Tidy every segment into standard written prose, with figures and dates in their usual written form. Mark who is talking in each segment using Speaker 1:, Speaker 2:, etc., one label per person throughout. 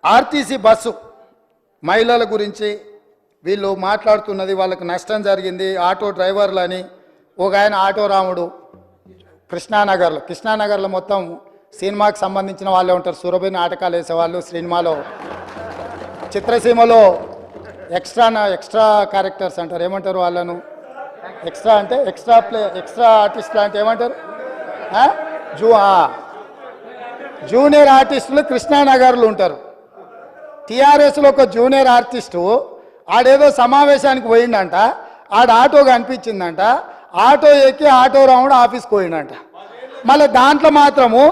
Speaker 1: RTC bus మహిళల గురించి వీళ్ళు మాట్లాడుతున్నది, వాళ్ళకి నష్టం జరిగింది, ఆటో డ్రైవర్లని. ఒక ఆయన ఆటో రాముడు కృష్ణానగర్లో మొత్తం సినిమాకి సంబంధించిన వాళ్ళే ఉంటారు. సురభి నాటకాలు వేసేవాళ్ళు, సినిమాలో చిత్రసీమలో ఎక్స్ట్రా క్యారెక్టర్స్ అంటారు, ఏమంటారు వాళ్ళను? ఎక్స్ట్రా అంటే ఎక్స్ట్రా ఆర్టిస్టులు అంటే ఏమంటారు? జూనియర్ ఆర్టిస్టులు కృష్ణానగర్లు ఉంటారు. టీఆర్ఎస్లో ఒక జూనియర్ ఆర్టిస్టు ఆడేదో సమావేశానికి పోయిండంట, ఆడ ఆటో కనిపించిందంట, ఆటో ఎక్కి ఆటో రాముడు ఆఫీస్కి పోయిండంట. మళ్ళీ దాంట్లో మాత్రము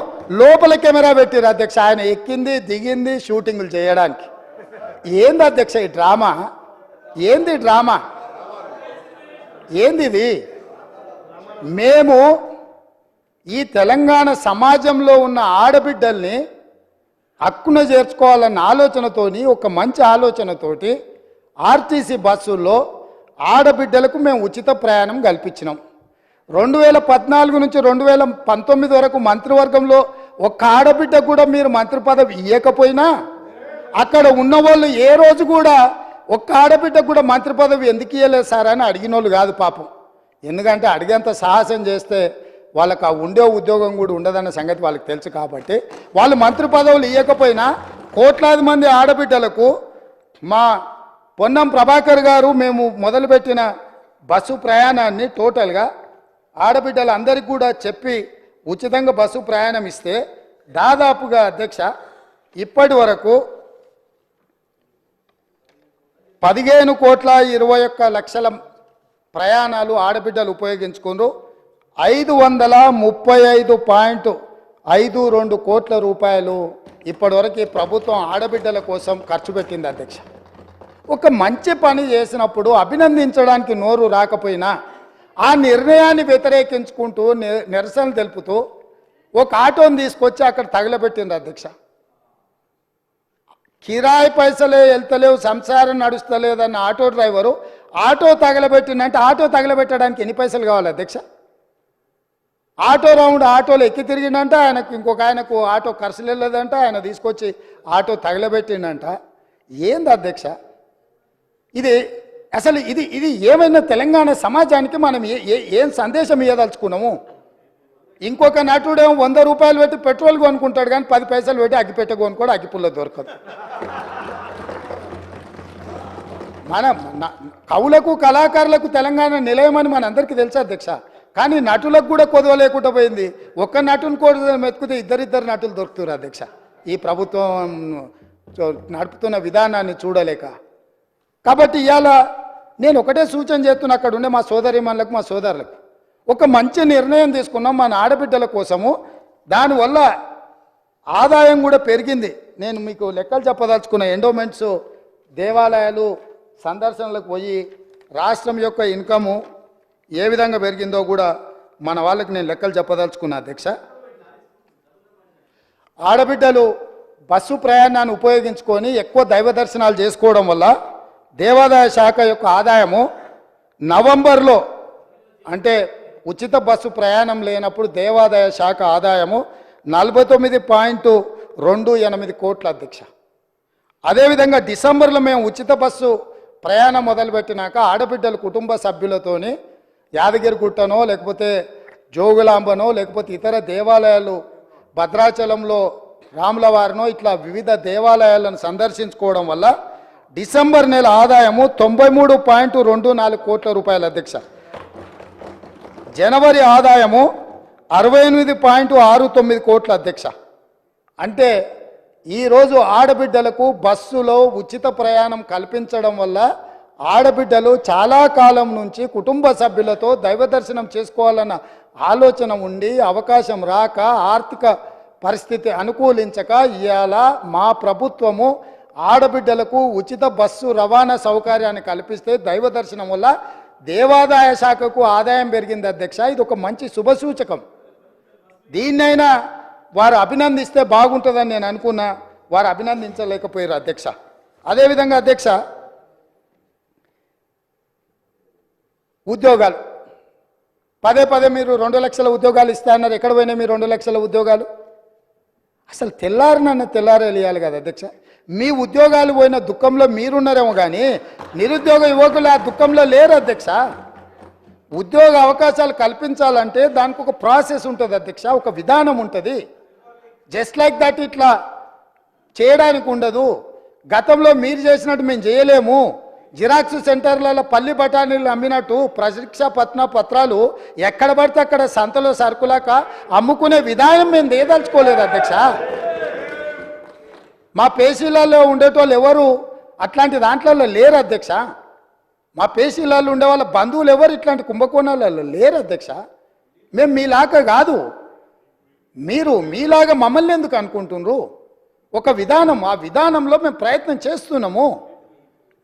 Speaker 1: లోపల కెమెరా పెట్టిరు అధ్యక్ష, ఆయన ఎక్కింది దిగింది షూటింగులు చేయడానికి. ఏంది అధ్యక్ష ఈ డ్రామా? ఏంది డ్రామా? ఏంది ఇది? మేము ఈ తెలంగాణ సమాజంలో ఉన్న ఆడబిడ్డల్ని హక్కున చేర్చుకోవాలన్న ఆలోచనతోని, ఒక మంచి ఆలోచనతోటి ఆర్టీసీ బస్సుల్లో ఆడబిడ్డలకు మేము ఉచిత ప్రయాణం కల్పించినాం. 2014 నుంచి 2019 వరకు మంత్రివర్గంలో ఒక్క ఆడబిడ్డ కూడా మీరు మంత్రి పదవి ఇవ్వకపోయినా, అక్కడ ఉన్నవాళ్ళు ఏ రోజు కూడా ఒక్క ఆడబిడ్డ కూడా మంత్రి పదవి ఎందుకు ఇవ్వలేదు సార్ అని అడిగిన వాళ్ళు కాదు పాపం. ఎందుకంటే అడిగేంత సాహసం చేస్తే వాళ్ళకి ఆ ఉండే ఉద్యోగం కూడా ఉండదన్న సంగతి వాళ్ళకి తెలుసు. కాబట్టి వాళ్ళు మంత్రి పదవులు ఇవ్వకపోయినా కోట్లాది మంది ఆడబిడ్డలకు మా పొన్నం ప్రభాకర్ గారు మేము మొదలుపెట్టిన బస్సు ప్రయాణాన్ని టోటల్గా ఆడబిడ్డలందరికీ కూడా చెప్పి ఉచితంగా బస్సు ప్రయాణం ఇస్తే దాదాపుగా అధ్యక్ష ఇప్పటి వరకు 15,21,00,000 ప్రయాణాలు ఆడబిడ్డలు ఉపయోగించుకున్నారు. 535.52 కోట్ల రూపాయలు ఇప్పటివరకు ప్రభుత్వం ఆడబిడ్డల కోసం ఖర్చు పెట్టింది అధ్యక్ష. ఒక మంచి పని చేసినప్పుడు అభినందించడానికి నోరు రాకపోయినా ఆ నిర్ణయాన్ని వ్యతిరేకించుకుంటూ నిరసన తెలుపుతూ ఒక ఆటోని తీసుకొచ్చి అక్కడ తగలబెట్టింది అధ్యక్ష. కిరాయి పైసలే వెళ్తలేవు, సంసారం నడుస్తలేదన్న ఆటో డ్రైవరు ఆటో తగలబెట్టిందంటే ఆటో తగలబెట్టడానికి ఎన్ని పైసలు కావాలి అధ్యక్ష? ఆటో రౌండ్ ఆటోలో ఎక్కి తిరిగిందంట, ఆయనకు ఇంకొక ఆయనకు ఆటో ఖర్చులు వెళ్ళదంట, ఆయన తీసుకొచ్చి ఆటో తగలబెట్టిండంట. ఏంది అధ్యక్ష ఇది? అసలు ఇది ఏమైనా తెలంగాణ సమాజానికి మనం ఏం సందేశం ఇవ్వదలుచుకున్నాము? ఇంకొక నటుడేమో 100 రూపాయలు పెట్టి పెట్రోల్ కొనుక్కుంటాడు, కానీ 10 పైసలు పెట్టి అగ్గిపెట్ట కొనుక్కోడు, అగ్గిపుల్ల దొరకదు. మన కవులకు కళాకారులకు తెలంగాణ నిలయమని మనందరికీ తెలుసు అధ్యక్ష. కానీ నటులకు కూడా కొదవ లేకుండా పోయింది. ఒక్క నటుని కూడా మెతుకుతే ఇద్దరిద్దరు నటులు దొరుకుతారు అధ్యక్ష, ఈ ప్రభుత్వం నడుపుతున్న విధానాన్ని చూడలేక. కాబట్టి ఇవాళ నేను ఒకటే సూచన చేస్తున్నా, అక్కడ ఉండే మా సోదరిమణులకు మా సోదరులకు ఒక మంచి నిర్ణయం తీసుకున్నాం మన ఆడబిడ్డల కోసము. దానివల్ల ఆదాయం కూడా పెరిగింది. నేను మీకు లెక్కలు చెప్పదలుచుకున్న ఎండోమెంట్స్ దేవాలయాలు సందర్శనలకు పోయి రాష్ట్రం యొక్క ఇన్కము ఏ విధంగా పెరిగిందో కూడా మన వాళ్ళకి నేను లెక్కలు చెప్పదలుచుకున్నా అధ్యక్ష. ఆడబిడ్డలు బస్సు ప్రయాణాన్ని ఉపయోగించుకొని ఎక్కువ దైవ దర్శనాలు చేసుకోవడం వల్ల దేవాదాయ శాఖ యొక్క ఆదాయము నవంబర్లో, అంటే ఉచిత బస్సు ప్రయాణం లేనప్పుడు దేవాదాయ శాఖ ఆదాయము 49.28 కోట్ల అధ్యక్ష. అదేవిధంగా డిసెంబర్లో మేము ఉచిత బస్సు ప్రయాణం మొదలుపెట్టినాక ఆడబిడ్డల కుటుంబ సభ్యులతోని యాదగిరిగుట్టనో లేకపోతే జోగులాంబనో లేకపోతే ఇతర దేవాలయాలు భద్రాచలంలో రాములవారినో ఇట్లా వివిధ దేవాలయాలను సందర్శించుకోవడం వల్ల డిసెంబర్ నెల ఆదాయము 93.24 కోట్ల రూపాయలు అధ్యక్ష. జనవరి ఆదాయము 68.69 కోట్ల అధ్యక్ష. అంటే ఈరోజు ఆడబిడ్డలకు బస్సులో ఉచిత ప్రయాణం కల్పించడం వల్ల ఆడబిడ్డలు చాలా కాలం నుంచి కుటుంబ సభ్యులతో దైవ దర్శనం చేసుకోవాలన్న ఆలోచన ఉండి అవకాశం రాక ఆర్థిక పరిస్థితి అనుకూలించక ఇవాళ మా ప్రభుత్వము ఆడబిడ్డలకు ఉచిత బస్సు రవాణా సౌకర్యాన్ని కల్పిస్తే దైవ దర్శనం వల్ల దేవాదాయ శాఖకు ఆదాయం పెరిగింది అధ్యక్ష. ఇది ఒక మంచి శుభసూచకం. దీన్నైనా వారు అభినందిస్తే బాగుంటుందని నేను అనుకున్నా, వారు అభినందించలేకపోయారు అధ్యక్ష. అదేవిధంగా అధ్యక్ష ఉద్యోగాలు పదే మీరు 2 లక్షల ఉద్యోగాలు ఇస్తా అన్నారు. ఎక్కడ పోయినా మీరు 2 లక్షల ఉద్యోగాలు? అసలు తెల్లారనన్న తెల్లారే వెళ్ళాలి కదా అధ్యక్ష. మీ ఉద్యోగాలు పోయిన దుఃఖంలో మీరున్నారేమో కానీ నిరుద్యోగ యువకులు ఆ దుఃఖంలో లేరు అధ్యక్ష. ఉద్యోగ అవకాశాలు కల్పించాలంటే దానికి ఒక ప్రాసెస్ ఉంటుంది అధ్యక్ష, ఒక విధానం ఉంటుంది. జస్ట్ లైక్ దట్ ఇట్లా చేయడానికి ఉండదు. గతంలో మీరు చేసినట్టు మేము చేయలేము. జిరాక్స్ సెంటర్లలో పల్లి బఠానీలు అమ్మినట్టు పరీక్షా పత్రాలు ఎక్కడ పడితే అక్కడ సంతలో సరుకులాక అమ్ముకునే విధానం మేము దేదలుచుకోలేదు అధ్యక్ష. మా పేషీలలో ఉండేటోళ్ళు ఎవరు అట్లాంటి దాంట్లో లేరు అధ్యక్ష. మా పేషీలలో ఉండే వాళ్ళ బంధువులు ఎవరు ఇట్లాంటి కుంభకోణాలలో లేరు అధ్యక్ష. మేము మీలాగా కాదు, మీరు మీలాగా మమ్మల్ని ఎందుకు అనుకుంటున్నారు? ఒక విధానం, ఆ విధానంలో మేము ప్రయత్నం చేస్తున్నాము.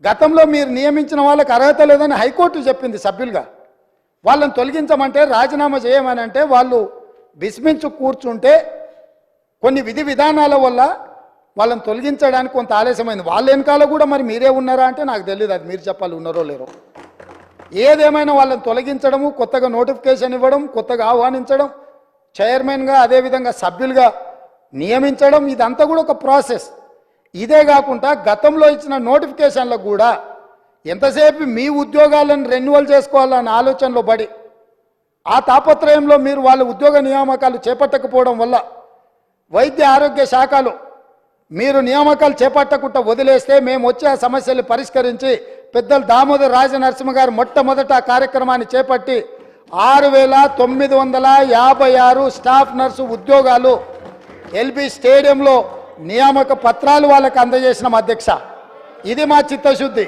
Speaker 1: గతంలో మీరు నియమించిన వాళ్ళకి అర్హత లేదని హైకోర్టు చెప్పింది సభ్యులుగా. వాళ్ళని తొలగించమంటే రాజీనామా చేయమని అంటే వాళ్ళు విస్మించు కూర్చుంటే కొన్ని విధి విధానాల వల్ల వాళ్ళని తొలగించడానికి కొంత ఆలస్యమైంది. వాళ్ళ వెనకాల కూడా మరి మీరే ఉన్నారా అంటే నాకు తెలియదు, అది మీరు చెప్పాలి ఉన్నారో లేరో. ఏదేమైనా వాళ్ళని తొలగించడము, కొత్తగా నోటిఫికేషన్ ఇవ్వడం, కొత్తగా ఆహ్వానించడం, చైర్మన్గా అదేవిధంగా సభ్యులుగా నియమించడం, ఇదంతా కూడా ఒక ప్రాసెస్. ఇదే కాకుండా గతంలో ఇచ్చిన నోటిఫికేషన్లకు కూడా ఎంతసేపు మీ ఉద్యోగాలను రెన్యువల్ చేసుకోవాలన్న ఆలోచనలో పడి ఆ తాపత్రయంలో మీరు వాళ్ళ ఉద్యోగ నియామకాలు చేపట్టకపోవడం వల్ల వైద్య ఆరోగ్య శాఖలో మీరు నియామకాలు చేపట్టకుండా వదిలేస్తే మేము వచ్చే ఆ సమస్యలు పరిష్కరించి పెద్దలు దామోదర్ రాజనరసింహ గారు మొట్టమొదట ఆ కార్యక్రమాన్ని చేపట్టి 6,956 స్టాఫ్ నర్సు ఉద్యోగాలు ఎల్బీ స్టేడియంలో నియామక పత్రాలు వాళ్ళకి అందజేసినాం అధ్యక్ష. ఇది మా చిత్తశుద్ధి.